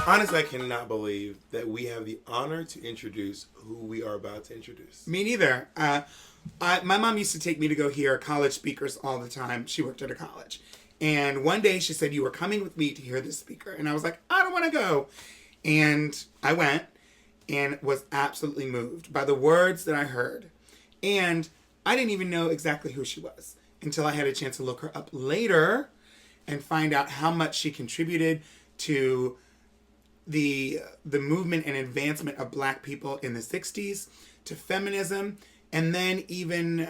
Honestly, I cannot believe that we have the honor to introduce who we are about to introduce. Me neither. My mom used to take me to go hear college speakers all the time. She worked at a college. And one day she said, "You were coming with me to hear this speaker." And I was like, "I don't want to go." And I went and was absolutely moved by the words that I heard. And I didn't even know exactly who she was until I had a chance to look her up later and find out how much she contributed to the movement and advancement of Black people in the 60s, to feminism, and then even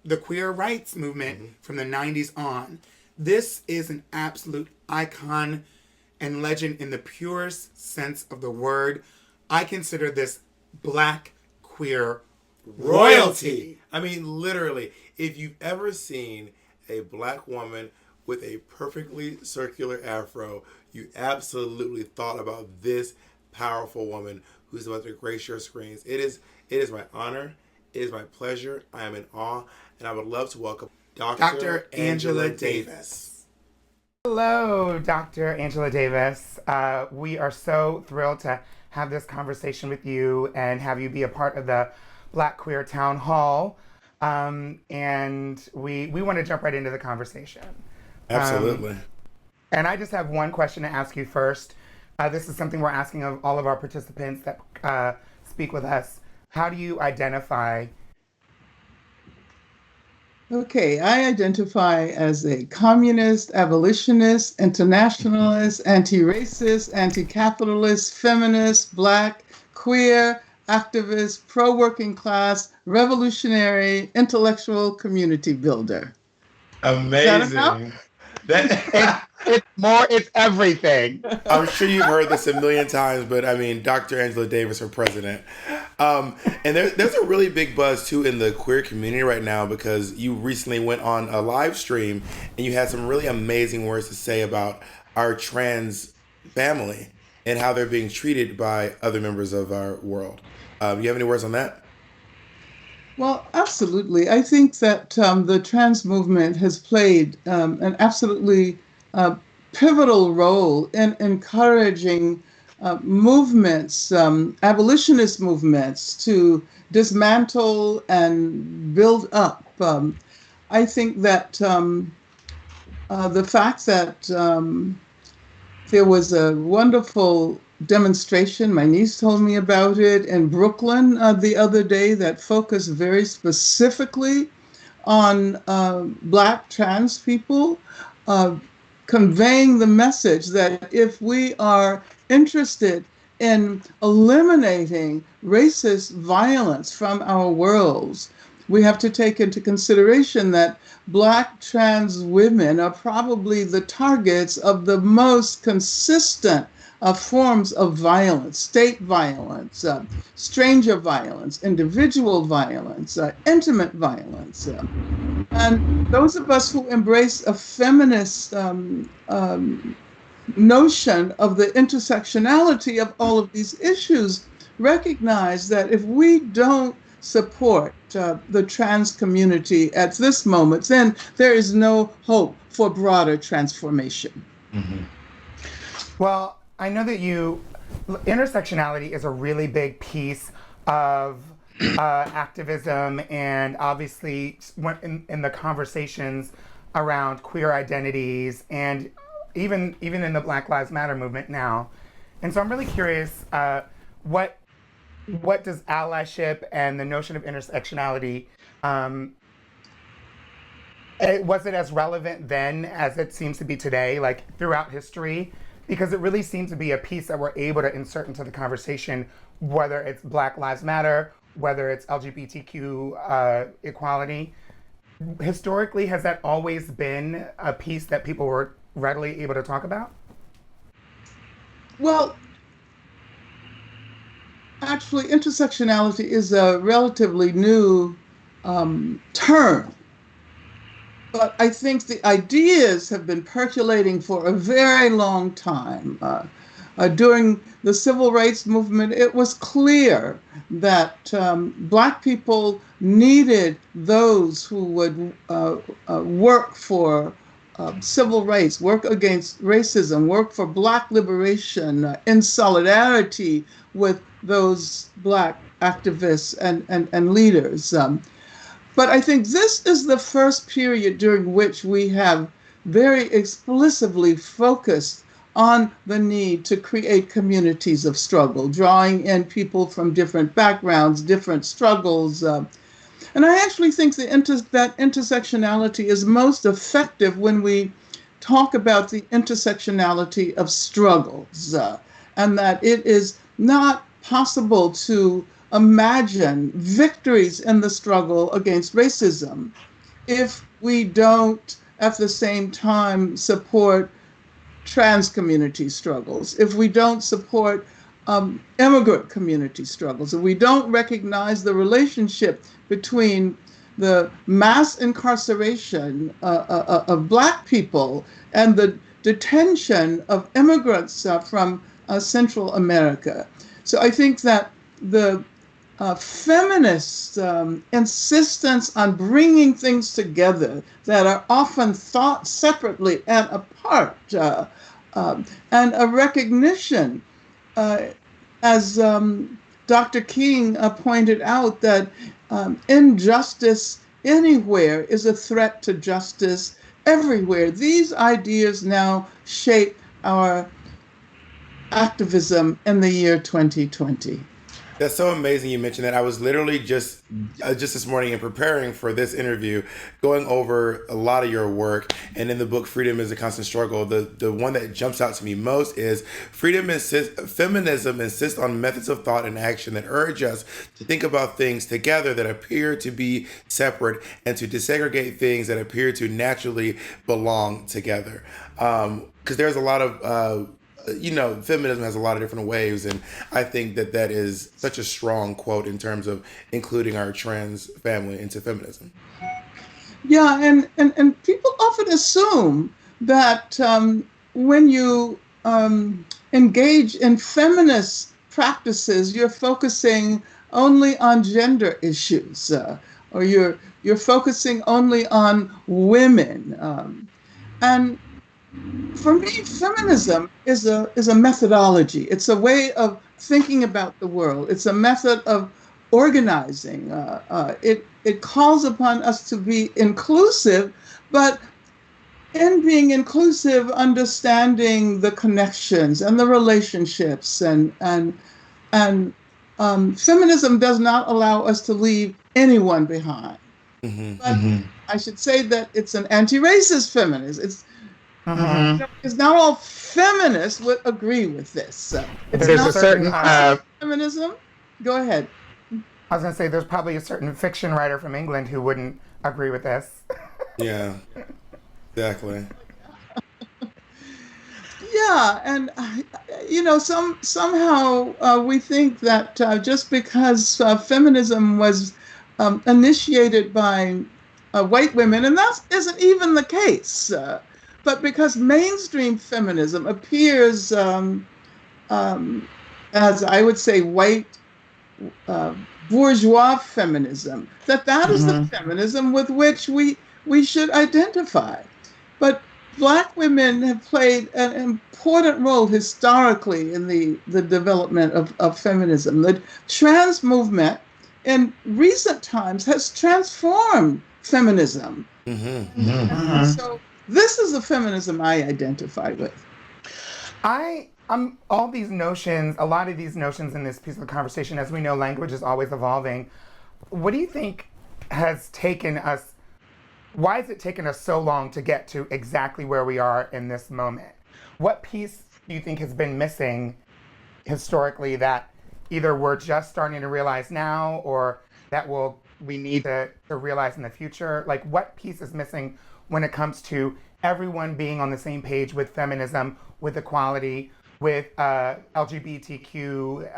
the queer rights movement from the 90s on. This is an absolute icon and legend in the purest sense of the word. I consider this Black queer royalty. I mean, literally, if you've ever seen a Black woman with a perfectly circular afro, you absolutely thought about this powerful woman who's about to grace your screens. It is my honor. It is my pleasure. I am in awe, and I would love to welcome Dr. Angela Davis. Hello, Dr. Angela Davis. We are so thrilled to have this conversation with you and have you be a part of the Black Queer Town Hall. And we want to jump right into the conversation. Absolutely. And I just have one question to ask you first. This is something we're asking of all of our participants that speak with us. How do you identify? Okay, I identify as a communist, abolitionist, internationalist, anti-racist, anti-capitalist, feminist, Black, queer, activist, pro-working class, revolutionary, intellectual community builder. Amazing. It's everything. I'm sure you've heard this a million times, but I mean, Dr. Angela Davis for president. And there's a really big buzz too in the queer community right now because you recently went on a live stream and you had some really amazing words to say about our trans family and how they're being treated by other members of our world. You have any words on that? Well, absolutely. I think that the trans movement has played an absolutely pivotal role in encouraging movements, abolitionist movements, to dismantle and build up. I think that the fact that there was a wonderful demonstration, my niece told me about it, in Brooklyn the other day that focused very specifically on Black trans people, conveying the message that if we are interested in eliminating racist violence from our worlds, we have to take into consideration that Black trans women are probably the targets of the most consistent forms of violence, state violence, stranger violence, individual violence, intimate violence. And those of us who embrace a feminist notion of the intersectionality of all of these issues recognize that if we don't support the trans community at this moment, then there is no hope for broader transformation. Mm-hmm. Well, I know that intersectionality is a really big piece of activism, and obviously in the conversations around queer identities, and even in the Black Lives Matter movement now. And so I'm really curious, what does allyship and the notion of intersectionality, was it as relevant then as it seems to be today, like throughout history? Because it really seems to be a piece that we're able to insert into the conversation, whether it's Black Lives Matter, whether it's LGBTQ equality. Historically, has that always been a piece that people were readily able to talk about? Well, actually, intersectionality is a relatively new term. But I think the ideas have been percolating for a very long time. During the civil rights movement, it was clear that Black people needed those who would work for civil rights, work against racism, work for Black liberation in solidarity with those Black activists and leaders. But I think this is the first period during which we have very explicitly focused on the need to create communities of struggle, drawing in people from different backgrounds, different struggles. And I actually think that intersectionality is most effective when we talk about the intersectionality of struggles, and that it is not possible to imagine victories in the struggle against racism if we don't at the same time support trans community struggles, if we don't support immigrant community struggles, if we don't recognize the relationship between the mass incarceration of Black people and the detention of immigrants from Central America. So I think that the feminist insistence on bringing things together that are often thought separately and apart, and a recognition, as Dr. King pointed out, that injustice anywhere is a threat to justice everywhere. These ideas now shape our activism in the year 2020. That's so amazing you mentioned that. I was literally just this morning in preparing for this interview, going over a lot of your work. And in the book Freedom is a Constant Struggle, the one that jumps out to me most is feminism insists on methods of thought and action that urge us to think about things together that appear to be separate and to desegregate things that appear to naturally belong together. Because there's a lot of feminism has a lot of different waves, and I think that is such a strong quote in terms of including our trans family into feminism. Yeah, and people often assume that when you engage in feminist practices, you're focusing only on gender issues, or you're focusing only on women, and for me, feminism is a methodology. It's a way of thinking about the world. It's a method of organizing. It calls upon us to be inclusive, but in being inclusive, understanding the connections and the relationships, and feminism does not allow us to leave anyone behind. Mm-hmm. But I should say that it's an anti-racist feminist. Because not all feminists would agree with this. It's There's not a certain feminism. Go ahead. I was going to say there's probably a certain fiction writer from England who wouldn't agree with this. Yeah, exactly. Yeah, and somehow we think that just because feminism was initiated by white women, and that isn't even the case. But because mainstream feminism appears as, I would say, white bourgeois feminism, that is the feminism with which we should identify. But Black women have played an important role historically in the development of feminism. The trans movement in recent times has transformed feminism. So this is the feminism I identify with. All these notions, a lot of these notions in this piece of the conversation, as we know, language is always evolving. What do you think has taken us, why has it taken us so long to get to exactly where we are in this moment? What piece do you think has been missing historically that either we're just starting to realize now or that we need to realize in the future? Like, what piece is missing when it comes to everyone being on the same page with feminism, with equality, with LGBTQ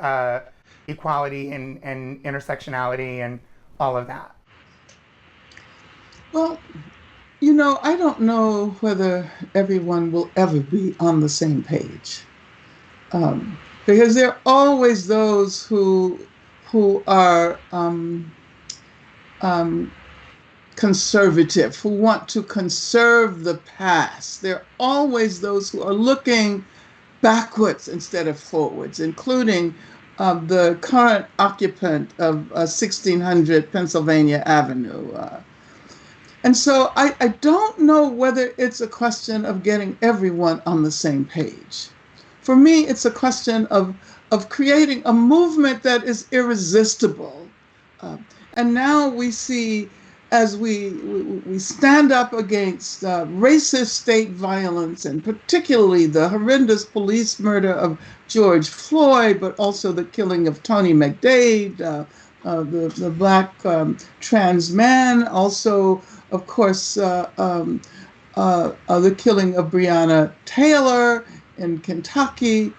equality and intersectionality and all of that? Well, I don't know whether everyone will ever be on the same page, because there are always those who are conservative, who want to conserve the past. There are always those who are looking backwards instead of forwards, including the current occupant of 1600 Pennsylvania Avenue. And so I don't know whether it's a question of getting everyone on the same page. For me, it's a question of creating a movement that is irresistible. And now we see, as we stand up against racist state violence, and particularly the horrendous police murder of George Floyd, but also the killing of Tony McDade, the black trans man, also, of course, the killing of Breonna Taylor in Kentucky.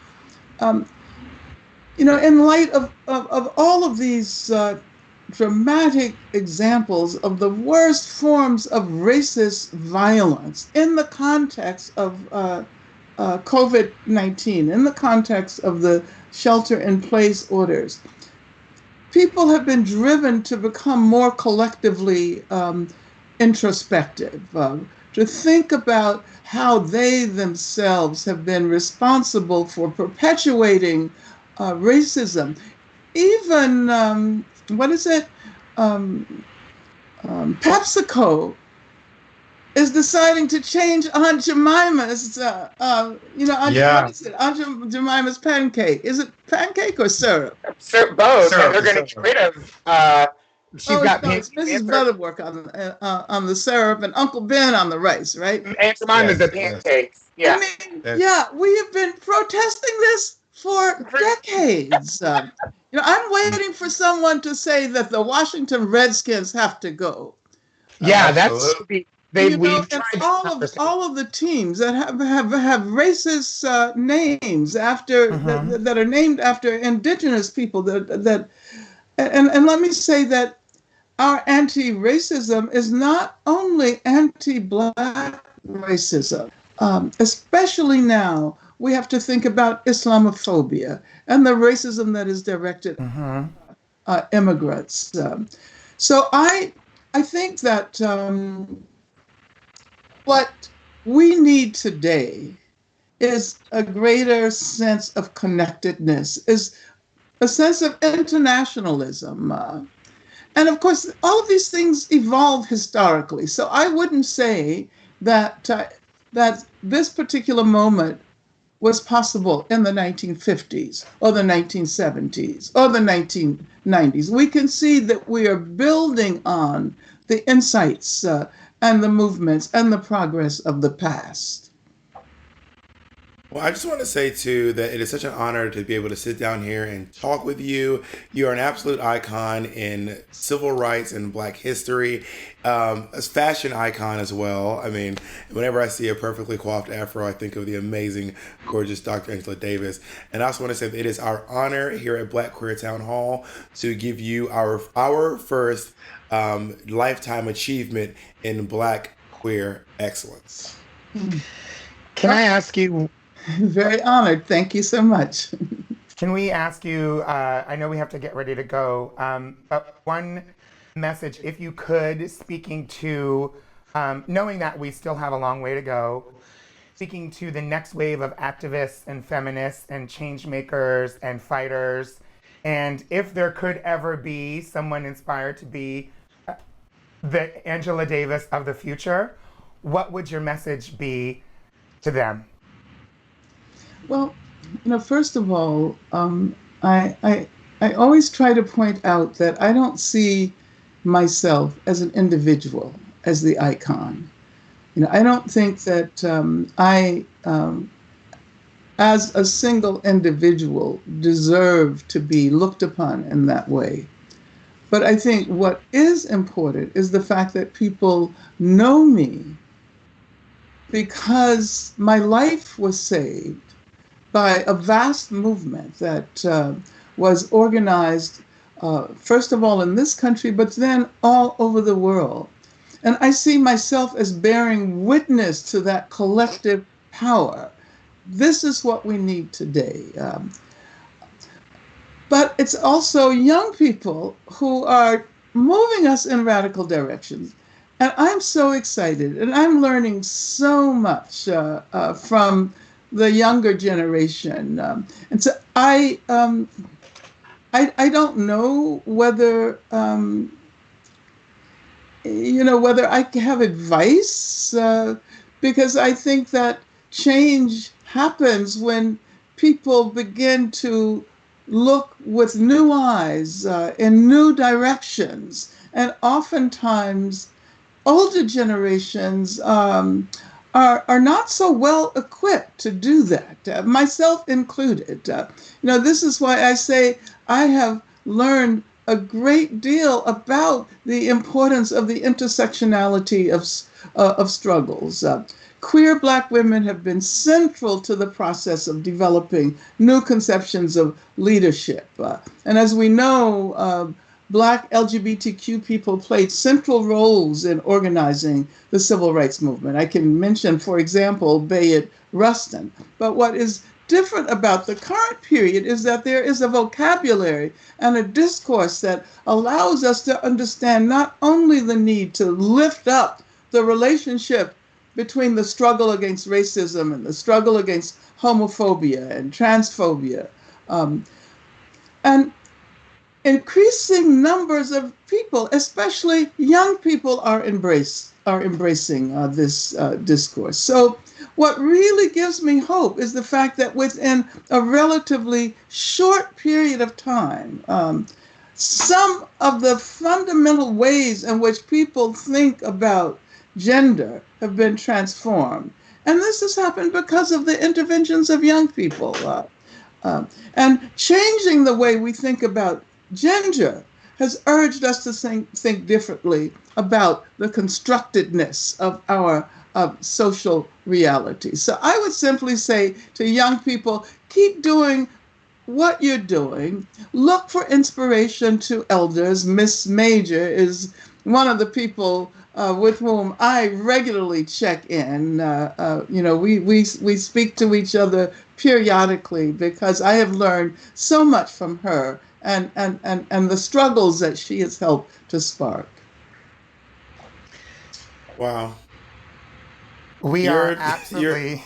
In light of all of these dramatic examples of the worst forms of racist violence in the context of COVID-19, in the context of the shelter-in-place orders, people have been driven to become more collectively introspective, to think about how they themselves have been responsible for perpetuating racism. Even, PepsiCo is deciding to change Aunt Jemima's, Aunt Jemima's pancake. Is it pancake or syrup? Both. Syrup, and they're going to get rid of. She's got it's Mrs. Butterworth on the syrup and Uncle Ben on the rice, right? Aunt Jemima's the pancakes. Yeah. We have been protesting this for decades. I'm waiting for someone to say that the Washington Redskins have to go. Yeah, that's all of the teams that have racist names after that are named after indigenous people that and let me say that our anti-racism is not only anti-black racism, especially now. We have to think about Islamophobia and the racism that is directed at immigrants. So I think that what we need today is a greater sense of connectedness, is a sense of internationalism. And of course, all of these things evolve historically. So I wouldn't say that that this particular moment was possible in the 1950s or the 1970s or the 1990s. We can see that we are building on the insights and the movements and the progress of the past. Well, I just want to say, too, that it is such an honor to be able to sit down here and talk with you. You are an absolute icon in civil rights and Black history, a fashion icon as well. I mean, whenever I see a perfectly coiffed afro, I think of the amazing, gorgeous Dr. Angela Davis. And I also want to say that it is our honor here at Black Queer Town Hall to give you our first lifetime achievement in Black queer excellence. Can I ask you? Very honored. Thank you so much. Can we ask you, I know we have to get ready to go, but one message, if you could, speaking to, knowing that we still have a long way to go, speaking to the next wave of activists and feminists and change makers and fighters, and if there could ever be someone inspired to be the Angela Davis of the future, what would your message be to them? Well, first of all, I always try to point out that I don't see myself as an individual, as the icon. I don't think that I, as a single individual, deserve to be looked upon in that way. But I think what is important is the fact that people know me because my life was saved by a vast movement that was organized, first of all in this country, but then all over the world. And I see myself as bearing witness to that collective power. This is what we need today. But it's also young people who are moving us in radical directions. And I'm so excited, and I'm learning so much from the younger generation. And so I don't know whether whether I have advice, because I think that change happens when people begin to look with new eyes in new directions. And oftentimes, older generations are not so well equipped to do that, myself included. This is why I say I have learned a great deal about the importance of the intersectionality of struggles. Queer Black women have been central to the process of developing new conceptions of leadership. And as we know, Black LGBTQ people played central roles in organizing the civil rights movement. I can mention, for example, Bayard Rustin. But what is different about the current period is that there is a vocabulary and a discourse that allows us to understand not only the need to lift up the relationship between the struggle against racism and the struggle against homophobia and transphobia, and increasing numbers of people, especially young people, are embracing this discourse. So, what really gives me hope is the fact that within a relatively short period of time, some of the fundamental ways in which people think about gender have been transformed. And this has happened because of the interventions of young people. And changing the way we think about gender has urged us to think differently about the constructedness of our social reality. So I would simply say to young people, keep doing what you're doing. Look for inspiration to elders. Miss Major is one of the people with whom I regularly check in. We speak to each other periodically because I have learned so much from her and the struggles that she has helped to spark. Wow. We are You're absolutely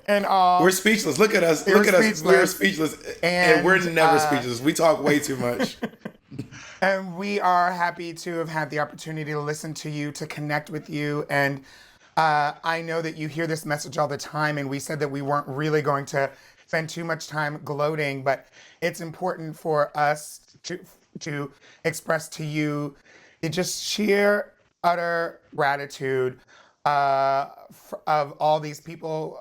in we're awe. speechless. Look at us. We're Look at us. We're speechless. speechless. And we're And never speechless. We talk way too much. and we are happy to have had the opportunity to listen to you, to connect with you. And I know that you hear this message all the time, and we said that we weren't really going to spend too much time gloating, but it's important for us to express to you just sheer, utter gratitude of all these people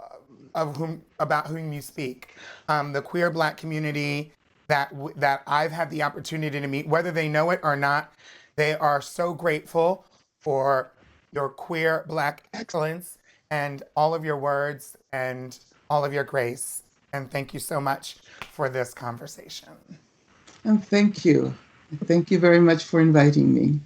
about whom you speak, the queer Black community that I've had the opportunity to meet, whether they know it or not. They are so grateful for your queer Black excellence and all of your words and all of your grace. And thank you so much for this conversation. And thank you. Thank you very much for inviting me.